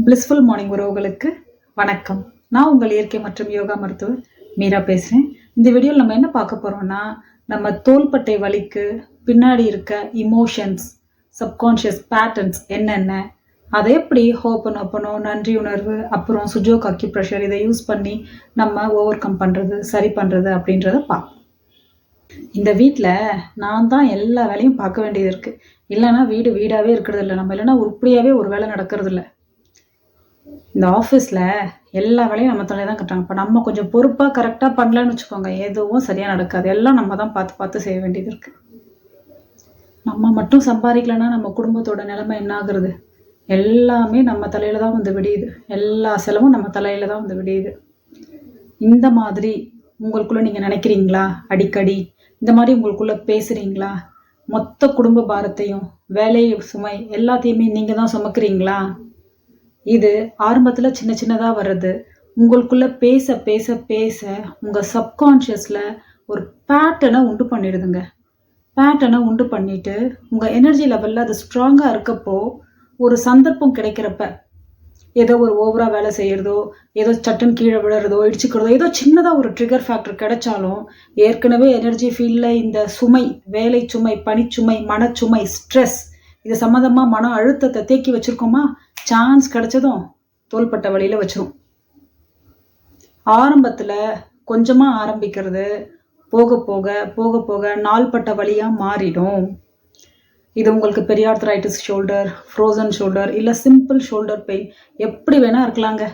Blissful morning உறவுகளுக்கு வணக்கம். நான் உங்கள் இயற்கை மற்றும் யோகா மருத்துவர் மீரா பேசுகிறேன். இந்த வீடியோவில் நம்ம என்ன பார்க்க போகிறோம்னா, நம்ம தோள்பட்டை வலிக்கு பின்னாடி இருக்க இமோஷன்ஸ், சப்கான்ஷியஸ் பேட்டர்ன்ஸ் என்னென்ன, அதை எப்படி ஹோப்பனோ நன்றி உணர்வு, அப்புறம் சுஜோக் அக்யூப்ரெஷர் இதை யூஸ் பண்ணி நம்ம ஓவர் கம் பண்ணுறது, சரி பண்ணுறது அப்படின்றத பார்ப்போம். இந்த வீட்டில் நான் தான் எல்லா வேலையும் பார்க்க வேண்டியது இருக்குது. இல்லைன்னா வீடாகவே இருக்கிறது இல்லை. நம்ம இல்லைன்னா உருப்படியாகவே ஒரு வேலை நடக்கிறது இல்லை. இந்த ஆஃபீஸில் எல்லா வேலையும் நம்ம தலையை தான் கட்டுறாங்க. இப்போ நம்ம கொஞ்சம் பொறுப்பாக கரெக்டாக பண்ணலன்னு வச்சுக்கோங்க, எதுவும் சரியாக நடக்காது. எல்லாம் நம்ம தான் பார்த்து செய்ய வேண்டியது இருக்குது. நம்ம மட்டும் சம்பாதிக்கலைன்னா நம்ம குடும்பத்தோட நிலைமை என்ன ஆகுறது? எல்லாமே நம்ம தலையில் தான் வந்து விடியுது. எல்லா செலவும் நம்ம தலையில் தான் வந்து விடியுது. இந்த மாதிரி உங்களுக்குள்ளே நீங்கள் நினைக்கிறீங்களா? அடிக்கடி இந்த மாதிரி உங்களுக்குள்ளே பேசுகிறீங்களா? மொத்த குடும்ப பாரத்தையும், வேலை சுமை எல்லாத்தையுமே நீங்கள் தான் சுமக்கிறீங்களா? இது ஆரம்பத்தில் சின்னதாக வர்றது. உங்களுக்குள்ளே பேச பேச பேச உங்கள் சப்கான்ஷியஸில் ஒரு பேட்டர்னை உண்டு பண்ணிடுதுங்க. பேட்டர்னை உண்டு பண்ணிவிட்டு உங்கள் எனர்ஜி லெவலில் அது ஸ்ட்ராங்காக இருக்கப்போ, ஒரு சந்தர்ப்பம் கிடைக்கிறப்ப ஏதோ ஒரு ஓவராக வேலை செய்கிறதோ, ஏதோ சட்டன் கீழே விழுறதோ, இடிச்சுக்கிறதோ, ஏதோ சின்னதாக ஒரு ட்ரிகர் ஃபேக்டர் கிடைச்சாலும், ஏற்கனவே எனர்ஜி ஃபீல்டில் இந்த சுமை, வேலை சுமை, பணிச்சுமை, மனச்சுமை, ஸ்ட்ரெஸ், இது சம்மந்தமாக மன அழுத்தத்தை தேக்கி வச்சுருக்கோமா, சான்ஸ் கிடைச்சதும் தோள்பட்ட வழியில் வச்சிரும். ஆரம்பத்தில் கொஞ்சமாக ஆரம்பிக்கிறது போக போக போக போக நாள்பட்ட வழியாக மாறிடும். இது உங்களுக்கு பெரியார்த்ரைட்டிஸ் ஷோல்டர், ஃப்ரோசன் ஷோல்டர், இல்லை சிம்பிள் ஷோல்டர் பெயின் எப்படி வேணால் இருக்கலாங்க.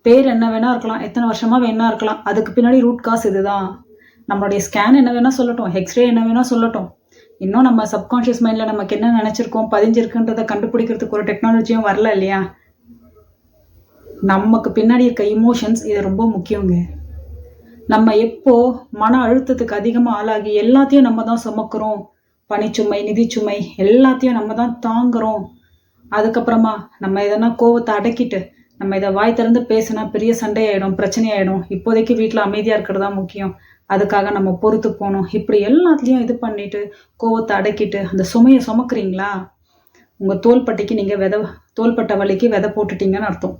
பேர் என்ன வேணால் இருக்கலாம், எத்தனை வருஷமாக வேணா இருக்கலாம். அதுக்கு பின்னாடி ரூட் காஸ் இதுதான். நம்மளுடைய ஸ்கேன் என்ன வேணால் சொல்லட்டும், எக்ஸ்ரே என்ன வேணால் சொல்லட்டும், இன்னும் நம்ம சப்கான்ஷியஸ் மைண்டில் நமக்கு என்ன நினச்சிருக்கோம், பதிஞ்சிருக்குன்றதை கண்டுபிடிக்கிறதுக்கு ஒரு டெக்னாலஜியும் வரல இல்லையா? நமக்கு பின்னாடி இருக்க இமோஷன்ஸ் இது ரொம்ப முக்கியங்க. நம்ம எப்போ மன அழுத்தத்துக்கு அதிகமாக ஆளாகி எல்லாத்தையும் நம்ம தான் சுமக்கிறோம், பணிச்சுமை, நிதிச்சுமை எல்லாத்தையும் நம்ம தான் தாங்குறோம். அதுக்கப்புறமா நம்ம எதனா கோவத்தை அடக்கிட்டு நம்ம இதை வாய் திறந்து பேசினா பெரிய சண்டையாயிடும், பிரச்சனையாயிடும். இப்போதைக்கு வீட்டில் அமைதியாக இருக்கிறது தான் முக்கியம், அதுக்காக நம்ம பொறுத்து போகணும். இப்படி எல்லாத்துலேயும் இது பண்ணிட்டு கோவத்தை அடக்கிட்டு அந்த சுமையை சுமக்கிறீங்களா? உங்கள் தோள்பட்டைக்கு நீங்கள் தோள்பட்டை வலிக்கு விதை போட்டுட்டீங்கன்னு அர்த்தம்.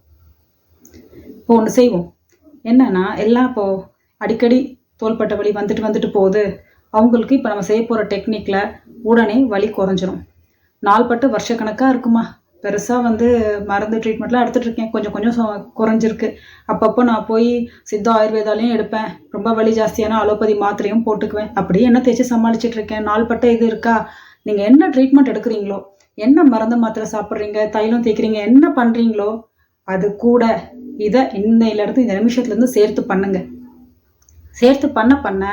இப்போ ஒன்று செய்வோம். என்னன்னா, எல்லாம் இப்போது அடிக்கடி தோள்பட்டை வலி வந்துட்டு போகுது. அவங்களுக்கு இப்போ நம்ம செய்ய போகிற டெக்னிக்கில் உடனே வலி குறைஞ்சிரும். நாள்பட்டு வருஷக்கணக்காக இருக்குமா, பெருசாக மருந்து ட்ரீட்மெண்ட்லாம் எடுத்துகிட்டு இருக்கேன். கொஞ்சம் குறைஞ்சிருக்கு. அப்பப்போ நான் போய் சித்தா ஆயுர்வேதாலையும் எடுப்பேன். ரொம்ப வலி ஜாஸ்தியான அலோபதி மாத்திரையும் போட்டுக்குவேன். அப்படியே என்ன தேய்ச்சி சமாளிச்சுட்டு இருக்கேன். நாள்பட்ட இது இருக்கா? நீங்கள் என்ன ட்ரீட்மெண்ட் எடுக்கிறீங்களோ, என்ன மருந்து மாத்திரை சாப்பிட்றீங்க, தைலம் தேய்க்கிறீங்க, என்ன பண்ணுறீங்களோ அது கூட இதை இன்னையிலேருந்து இந்த நிமிஷத்துலேருந்து சேர்த்து பண்ணுங்க. சேர்த்து பண்ண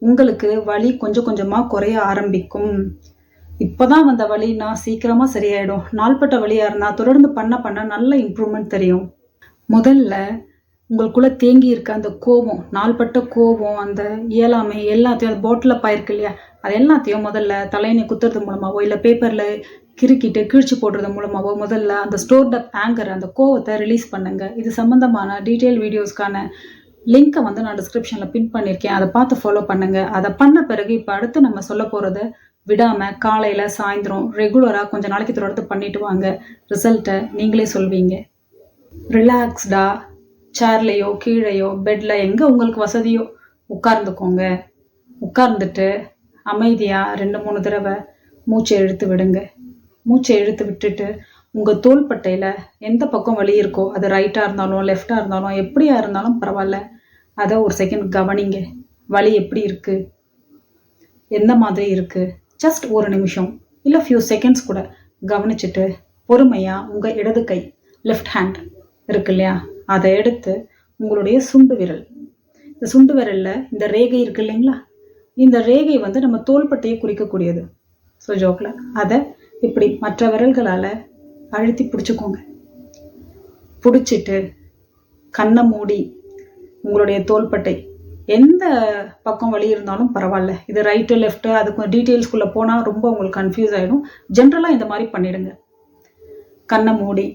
உங்களுக்கு வலி கொஞ்சம் கொஞ்சமாக குறைய ஆரம்பிக்கும். இப்போதான் வந்த வலினா சீக்கிரமாக சரியாயிடும். நாள்பட்ட வலியாக இருந்தால் தொடர்ந்து பண்ண நல்ல இம்ப்ரூவ்மெண்ட் தெரியும். முதல்ல உங்களுக்குள்ளே தேங்கி இருக்க அந்த கோபம், நாள்பட்ட கோபம், அந்த இயலாமை எல்லாத்தையும், அந்த பாட்டிலில் பாயிருக்கு இல்லையா, அது எல்லாத்தையும் முதல்ல தலையணை குத்துறது மூலமாகவோ இல்லை பேப்பரில் கிறுக்கிட்டு கிழிச்சு போடுறது மூலமாகவோ முதல்ல அந்த ஸ்டோர்ட் அப் ஆங்கர், அந்த கோவத்தை ரிலீஸ் பண்ணுங்க. இது சம்மந்தமான டீட்டெயில் வீடியோஸ்க்கான லிங்க்கை நான் டிஸ்கிரிப்ஷனில் பின் பண்ணியிருக்கேன். அதை பார்த்து ஃபாலோ பண்ணுங்கள். அதை பண்ண பிறகு இப்போ அடுத்து நம்ம சொல்ல போகிறத விடாமல் காலையில் சாயந்தரம் ரெகுலராக கொஞ்சம் நாளைக்கு தொடர்ந்து பண்ணிட்டு வாங்க. ரிசல்ட்டை நீங்களே சொல்வீங்க. ரிலாக்ஸ்டாக சேர்லையோ கீழையோ பெட்டில் எங்கே உங்களுக்கு வசதியோ உட்கார்ந்துக்கோங்க. உட்கார்ந்துட்டு அமைதியாக 2-3 தடவை மூச்சை இழுத்து விடுங்க. மூச்சை இழுத்து விட்டுட்டு உங்கள் தோள்பட்டையில் எந்த பக்கம் வலி இருக்கோ, அது ரைட்டாக இருந்தாலும் லெஃப்டாக இருந்தாலும் எப்படியா இருந்தாலும் பரவாயில்ல, அதை ஒரு செகண்ட் கவனிங்க. வலி எப்படி இருக்குது, எந்த மாதிரி இருக்குது, ஜஸ்ட் ஒரு நிமிஷம் இல்லை ஃபியூ செகண்ட்ஸ் கூட கவனிச்சுட்டு பொறுமையாக உங்கள் இடது கை, லெஃப்ட் ஹேண்ட் இருக்கு இல்லையா, அதை எடுத்து உங்களுடைய சுண்டு விரல், இந்த சுண்டு விரலில் இந்த ரேகை இருக்கு இல்லைங்களா, இந்த ரேகை நம்ம தோள்பட்டையை குறிக்கக்கூடியது. ஸோ ஜோக்கில் அதை இப்படி மற்ற விரல்களால் அழுத்தி பிடிச்சிக்கோங்க. பிடிச்சிட்டு கண்ணை மூடி உங்களுடைய தோள்பட்டை எந்த பக்கம் வலி இருந்தாலும் பரவாயில்ல, இது ரைட்டு லெஃப்ட்டு அதுக்கு டீட்டெயில்ஸ்குள்ளே போனால் ரொம்ப உங்களுக்கு கன்ஃபியூஸ் ஆகிடும். ஜென்ரலாக இந்த மாதிரி பண்ணிடுங்க. கண்ணை மூடி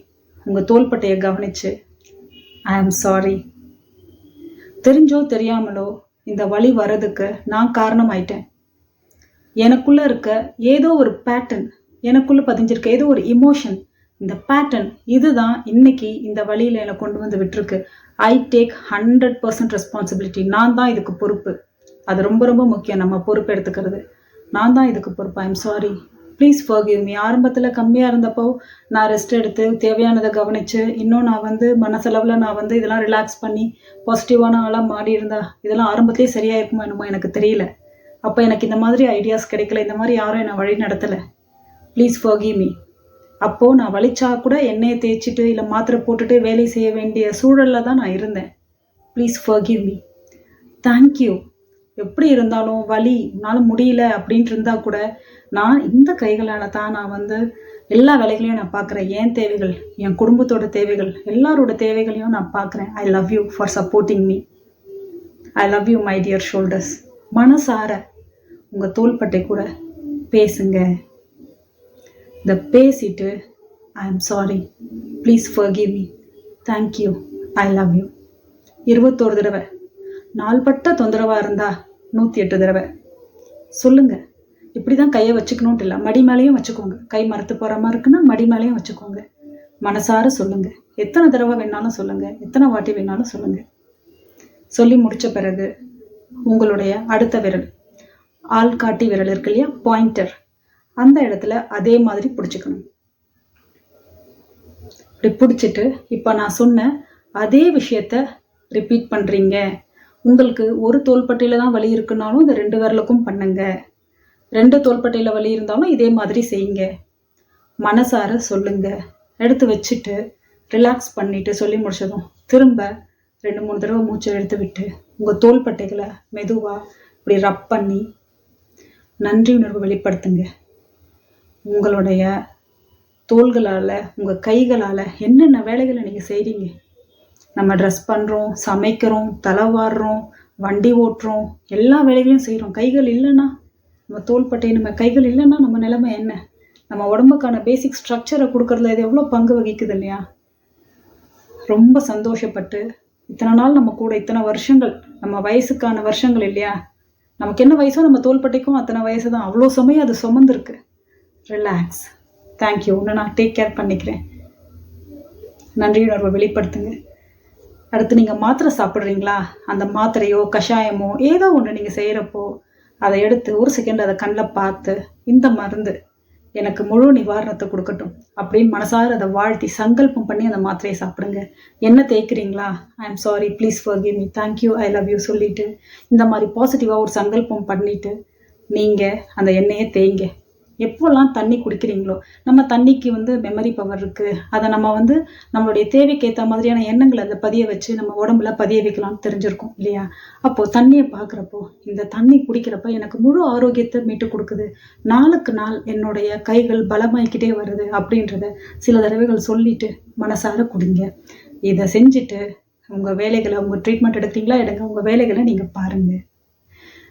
உங்கள் தோள்பட்டையை கவனித்து, ஐ ஆம் சாரி, தெரிஞ்சோ தெரியாமலோ இந்த வலி வர்றதுக்கு நான் காரணமாயிட்டேன். எனக்குள்ளே இருக்க ஏதோ ஒரு பேட்டர்ன், எனக்குள்ளே பதிஞ்சிருக்க ஏதோ ஒரு இமோஷன் இந்த பேட்டர்ன் இதுதான் இன்னைக்கு இந்த வழியில் என்னை கொண்டு வந்து விட்டுருக்கு. I take 100% responsibility. நான் தான் இதுக்கு பொறுப்பு. அது ரொம்ப ரொம்ப முக்கியம், நம்ம பொறுப்பு எடுத்துக்கிறது. நான் தான் இதுக்கு பொறுப்பு. I'm sorry, please forgive me. ஆரம்பத்தில் கம்மியாக இருந்தப்போ நான் ரெஸ்ட் எடுத்து தேவையானதை கவனித்து இன்னும் நான் மனசளவில் நான் இதெல்லாம் ரிலாக்ஸ் பண்ணி பாசிட்டிவான ஆளாக மாறி இருந்தா இதெல்லாம் ஆரம்பத்திலே சரியாக இருக்குமோ என்னமோ எனக்கு தெரியல. அப்போ எனக்கு இந்த மாதிரி ஐடியாஸ் கிடைக்கல, இந்த மாதிரி யாரும் என்னை வழி நடத்தலை. Please forgive me. அப்போது நான் வலிச்சா கூட எண்ணெயை தேய்ச்சிட்டு இல்லை மாத்திரை போட்டுட்டு வேலை செய்ய வேண்டிய சூழலில் தான் நான் இருந்தேன். Please forgive me. தேங்க்யூ. எப்படி இருந்தாலும் வலி என்னால் முடியல அப்படின்ட்டு இருந்தால் கூட நான் இந்த கைகளால் தான் நான் எல்லா வேலைகளையும் நான் பார்க்குறேன். என் தேவைகள், என் குடும்பத்தோட தேவைகள், எல்லாரோட தேவைகளையும் நான் பார்க்குறேன். ஐ love you for supporting me. I love you my dear shoulders. மனசார உங்கள் தோள்பட்டை கூட பேசுங்க. இதை பேசிட்டு ஐ am sorry, please forgive me, thank you, I love you 21 தடவை. நாள்பட்ட தொந்தரவாக இருந்தால் 108 தடவை சொல்லுங்கள். இப்படி தான் கையை வச்சுக்கணுன்ட்டு இல்லை, மடி மேலேயும் வச்சுக்கோங்க. கை மரத்து போகிற மாதிரி இருக்குன்னா மடி மேலேயும் வச்சுக்கோங்க. மனசார சொல்லுங்கள். எத்தனை தடவை வேணாலும் சொல்லுங்கள், எத்தனை வாட்டி வேணாலும் சொல்லுங்கள். சொல்லி முடித்த பிறகு உங்களுடைய அடுத்த விரல், ஆள்காட்டி விரல் இருக்கு இல்லையா, பாயிண்டர், அந்த இடத்துல அதே மாதிரி பிடிச்சிக்கணும். இப்படி பிடிச்சிட்டு இப்போ நான் சொன்ன அதே விஷயத்த ரிப்பீட் பண்ணுறீங்க. உங்களுக்கு ஒரு தோள்பட்டையில் தான் வலி இருக்குனாலும் இந்த 2 விரலுக்கும் பண்ணுங்க. 2 தோள்பட்டையில் வலி இருந்தாலும் இதே மாதிரி செய்யுங்க. மனசார சொல்லுங்க. எடுத்து வச்சுட்டு ரிலாக்ஸ் பண்ணிட்டு சொல்லி முடிச்சதும் திரும்ப 2-3 தடவை மூச்சை எடுத்து விட்டு உங்கள் தோள்பட்டைகளை மெதுவாக இப்படி ரப் பண்ணி நன்றி உணர்வு வெளிப்படுத்துங்க. உங்களுடைய தோள்களால், உங்கள் கைகளால் என்னென்ன வேலைகளை நீங்கள் செய்கிறீங்க. நம்ம ட்ரெஸ் பண்ணுறோம், சமைக்கிறோம், தலைவாடுறோம், வண்டி ஓட்டுறோம், எல்லா வேலைகளையும் செய்கிறோம். கைகள் இல்லைன்னா, நம்ம தோள்பட்டை, நம்ம கைகள் இல்லைன்னா நம்ம நிலைமை என்ன? நம்ம உடம்புக்கான பேசிக் ஸ்ட்ரக்சரை கொடுக்கறதுல இது எவ்வளோ பங்கு வகிக்குது இல்லையா? ரொம்ப சந்தோஷப்பட்டு இத்தனை நாள் நம்ம கூட, இத்தனை வருஷங்கள், நம்ம வயசுக்கான வருஷங்கள் இல்லையா? நமக்கு என்ன வயசோ நம்ம தோள்பட்டைக்கும் அத்தனை வயசு தான். அவ்வளோ சமயம் அது சுமந்துருக்கு. ரிலாக்ஸ். தேங்க்யூ. ஒன்று நான் டேக் கேர் பண்ணிக்கிறேன். நன்றியுணர்வை வெளிப்படுத்துங்க. அடுத்து நீங்கள் மாத்திரை சாப்பிட்றீங்களா? அந்த மாத்திரையோ கஷாயமோ ஏதோ ஒன்று நீங்கள் செய்கிறப்போ அதை எடுத்து ஒரு செகண்ட் அதை கண்ணில் பார்த்து இந்த மருந்து எனக்கு முழு நிவாரணத்தை கொடுக்கட்டும் அப்படின்னு மனசார அதை வாழ்த்தி சங்கல்பம் பண்ணி அந்த மாத்திரையை சாப்பிடுங்க. என்ன தேய்க்கிறீங்களா? I am sorry, please forgive me, thank you, I love you சொல்லிட்டு இந்த மாதிரி பாசிட்டிவாக ஒரு சங்கல்பம் பண்ணிட்டு நீங்கள் அந்த எண்ணெயை தேய்ங்க. எப்போல்லாம் தண்ணி குடிக்கிறீங்களோ, நம்ம தண்ணிக்கு மெமரி பவர் இருக்குது. அதை நம்ம நம்மளுடைய தேவைக்கு ஏற்ற மாதிரியான எண்ணங்களை அதை பதிய வச்சு நம்ம உடம்புல பதிய வைக்கலாம்னு தெரிஞ்சிருக்கும் இல்லையா? அப்போது தண்ணியை பார்க்குறப்போ, இந்த தண்ணி குடிக்கிறப்ப எனக்கு முழு ஆரோக்கியத்தை மீட்டு கொடுக்குது, நாளுக்கு நாள் என்னுடைய கைகள் பலமாயிக்கிட்டே வருது அப்படின்றத சில தடவைகள் சொல்லிட்டு மனசார குடிங்க. இதை செஞ்சுட்டு உங்கள் வேலைகளை, உங்கள் ட்ரீட்மெண்ட் எடுக்கிறீங்களா எடுங்க, உங்கள் வேலைகளை நீங்கள் பாருங்கள்.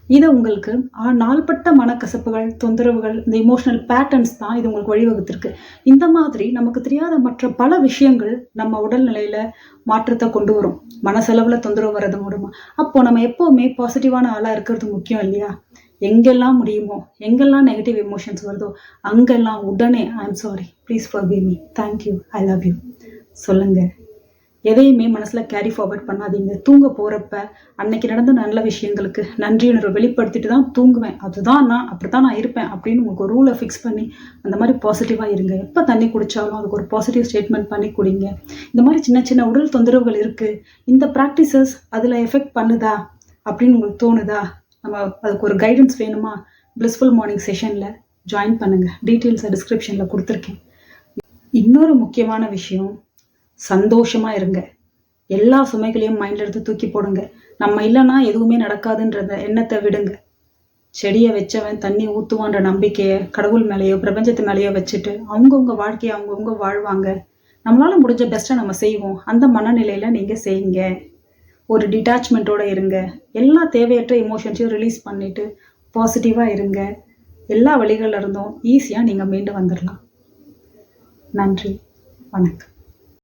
இது உங்களுக்கு நாள்பட்ட மனக்கசப்புகள், தொந்தரவுகள், இந்த இமோஷனல் பேட்டர்ன்ஸ் தான் இது உங்களுக்கு வழிவகுத்திருக்கு. இந்த மாதிரி நமக்கு தெரியாத மற்ற பல விஷயங்கள் நம்ம உடல்நிலையில் மாற்றத்தை கொண்டு வரும். மனசளவில் தொந்தரவு வர்றது மூலமாக. அப்போது நம்ம எப்போவுமே பாசிட்டிவான ஆளாக இருக்கிறது முக்கியம் இல்லையா? எங்கெல்லாம் முடியுமோ, எங்கெல்லாம் நெகட்டிவ் எமோஷன்ஸ் வருதோ அங்கெல்லாம் உடனே ஐ am sorry, please forgive me, thank you, I love you சொல்லுங்கள். எதையுமே மனசில் கேரி ஃபார்வர்ட் பண்ணாதீங்க. தூங்க போகிறப்ப அன்னைக்கு நடந்த நல்ல விஷயங்களுக்கு நன்றியுணர்வை வெளிப்படுத்திட்டு தான் தூங்குவேன். அதுதான் நான், அப்படி தான் நான் இருப்பேன் அப்படின்னு உங்களுக்கு ஒரு ரூலை ஃபிக்ஸ் பண்ணி அந்த மாதிரி பாசிட்டிவாக இருங்க. எப்போ தண்ணி குடித்தாலும் அதுக்கு ஒரு பாசிட்டிவ் ஸ்டேட்மெண்ட் பண்ணி குடிங்க. இந்த மாதிரி சின்ன சின்ன உடல் தொந்தரவுகள் இருக்குது, இந்த ப்ராக்டிசஸ் அதில் எஃபெக்ட் பண்ணுதா அப்படின்னு உங்களுக்கு தோணுதா? நம்ம அதுக்கு ஒரு கைடன்ஸ் வேணுமா? பிளிஸ்ஃபுல் மார்னிங் செஷனில் ஜாயின் பண்ணுங்கள். டீட்டெயில்ஸை டிஸ்கிரிப்ஷனில் கொடுத்துருக்கேன். இன்னொரு முக்கியமான விஷயம், சந்தோஷமாக இருங்க. எல்லா சுமைகளையும் மைண்டில் எடுத்து தூக்கி போடுங்க. நம்ம இல்லைன்னா எதுவுமே நடக்காதுன்றத எண்ணத்தை விடுங்க. செடியை வச்சவன் தண்ணி ஊற்றுவான்ற நம்பிக்கையை கடவுள் மேலேயோ பிரபஞ்சத்து மேலேயோ வச்சுட்டு அவங்கவுங்க வாழ்க்கையை அவங்கவுங்க வாழ்வாங்க. நம்மளால் முடிஞ்ச பெஸ்ட்டை நம்ம செய்வோம். அந்த மனநிலையில் நீங்கள் செய்யுங்க. ஒரு டிட்டாச்மெண்ட்டோடு இருங்க. எல்லா தேவையற்ற எமோஷன்ஸையும் ரிலீஸ் பண்ணிவிட்டு பாசிட்டிவாக இருங்க. எல்லா வழிகளில் இருந்தும் ஈஸியாக நீங்கள் மீண்டு வந்துடலாம். நன்றி, வணக்கம்.